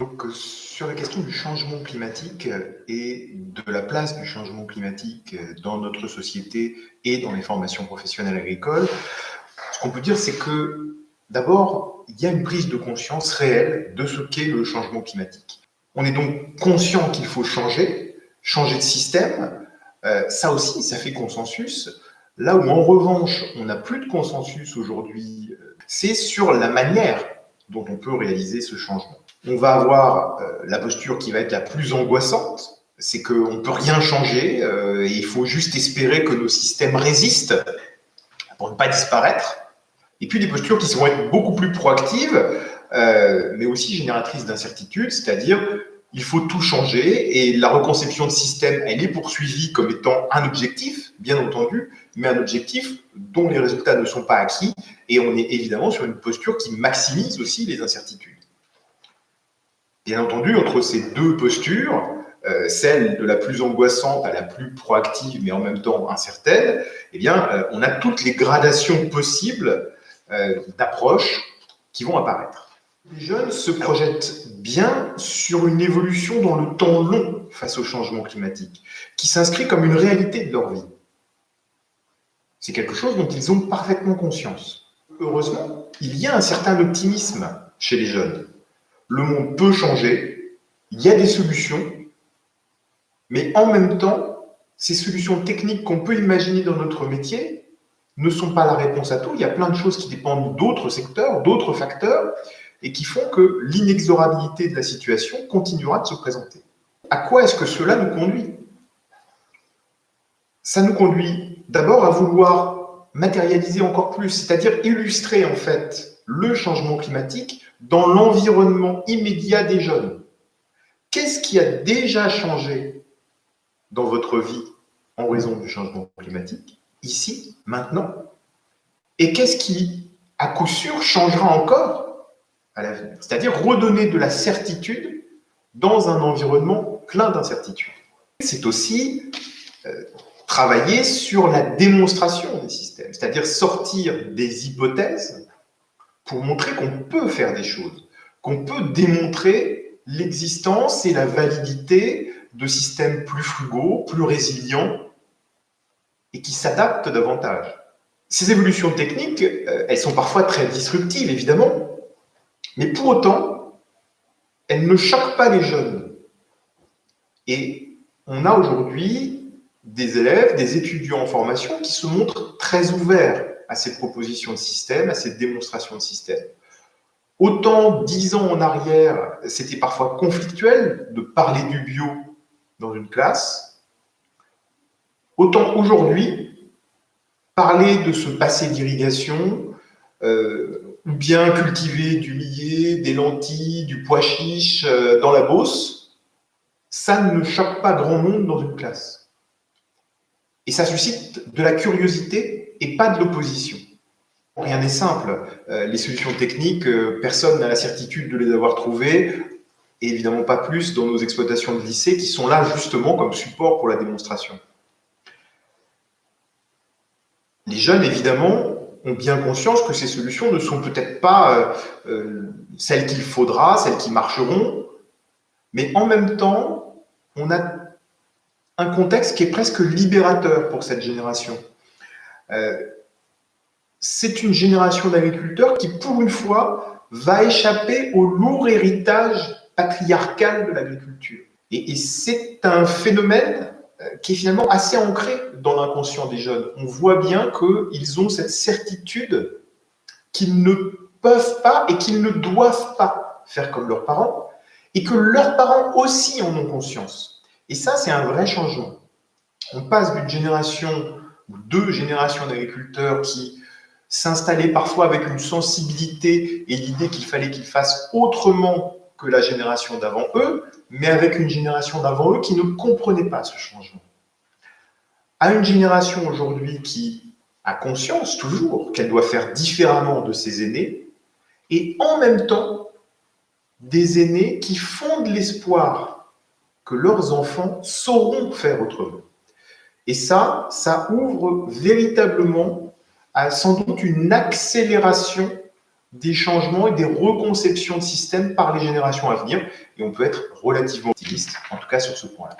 Donc, sur la question du changement climatique et de la place du changement climatique dans notre société et dans les formations professionnelles agricoles, ce qu'on peut dire, c'est que d'abord, il y a une prise de conscience réelle de ce qu'est le changement climatique. On est donc conscient qu'il faut changer de système. Ça aussi, ça fait consensus. Là où, en revanche, on n'a plus de consensus aujourd'hui, c'est sur la manière dont on peut réaliser ce changement. On va avoir la posture qui va être la plus angoissante, c'est qu'on ne peut rien changer, et il faut juste espérer que nos systèmes résistent pour ne pas disparaître. Et puis des postures qui vont être beaucoup plus proactives, mais aussi génératrices d'incertitudes, c'est-à-dire il faut tout changer, et la reconception de système, elle est poursuivie comme étant un objectif, bien entendu, mais un objectif dont les résultats ne sont pas acquis, et on est évidemment sur une posture qui maximise aussi les incertitudes. Bien entendu, entre ces deux postures, celle de la plus angoissante à la plus proactive, mais en même temps incertaine, eh bien, on a toutes les gradations possibles d'approches qui vont apparaître. Les jeunes se projettent bien sur une évolution dans le temps long face au changement climatique, qui s'inscrit comme une réalité de leur vie. C'est quelque chose dont ils ont parfaitement conscience. Heureusement, il y a un certain optimisme chez les jeunes. Le monde peut changer, il y a des solutions, mais en même temps, ces solutions techniques qu'on peut imaginer dans notre métier ne sont pas la réponse à tout. Il y a plein de choses qui dépendent d'autres secteurs, d'autres facteurs, et qui font que l'inexorabilité de la situation continuera de se présenter. À quoi est-ce que cela nous conduit? Ça nous conduit d'abord à vouloir matérialiser encore plus, c'est-à-dire illustrer en fait le changement climatique dans l'environnement immédiat des jeunes. Qu'est-ce qui a déjà changé dans votre vie en raison du changement climatique, ici, maintenant? Et qu'est-ce qui, à coup sûr, changera encore à l'avenir? C'est-à-dire redonner de la certitude dans un environnement plein d'incertitudes. C'est aussi travailler sur la démonstration des systèmes, c'est-à-dire sortir des hypothèses pour montrer qu'on peut faire des choses, qu'on peut démontrer l'existence et la validité de systèmes plus frugaux, plus résilients et qui s'adaptent davantage. Ces évolutions techniques, elles sont parfois très disruptives, évidemment, mais pour autant, elles ne choquent pas les jeunes. Et on a aujourd'hui des élèves, des étudiants en formation qui se montrent très ouverts à ces propositions de système, à ces démonstrations de système. Autant 10 ans en arrière, c'était parfois conflictuel de parler du bio dans une classe, autant aujourd'hui, parler de ce passé d'irrigation, ou bien cultiver du millet, des lentilles, du pois chiche dans la Beauce, ça ne choque pas grand monde dans une classe. Et ça suscite de la curiosité et pas de l'opposition. Rien n'est simple. Les solutions techniques, personne n'a la certitude de les avoir trouvées, et évidemment pas plus dans nos exploitations de lycée qui sont là justement comme support pour la démonstration. Les jeunes, évidemment, ont bien conscience que ces solutions ne sont peut-être pas celles qu'il faudra, celles qui marcheront, mais en même temps, on a un contexte qui est presque libérateur pour cette génération. C'est une génération d'agriculteurs qui, pour une fois, va échapper au lourd héritage patriarcal de l'agriculture. Et c'est un phénomène qui est finalement assez ancré dans l'inconscient des jeunes. On voit bien qu'ils ont cette certitude qu'ils ne peuvent pas et qu'ils ne doivent pas faire comme leurs parents, et que leurs parents aussi en ont conscience. Et ça, c'est un vrai changement. On passe d'une génération ou deux générations d'agriculteurs qui s'installaient parfois avec une sensibilité et l'idée qu'il fallait qu'ils fassent autrement que la génération d'avant eux, mais avec une génération d'avant eux qui ne comprenait pas ce changement. À une génération aujourd'hui qui a conscience toujours qu'elle doit faire différemment de ses aînés, et en même temps des aînés qui fondent l'espoir que leurs enfants sauront faire autrement. Et ça ouvre véritablement à sans doute une accélération des changements et des reconceptions de systèmes par les générations à venir. Et on peut être relativement optimiste, en tout cas sur ce point-là.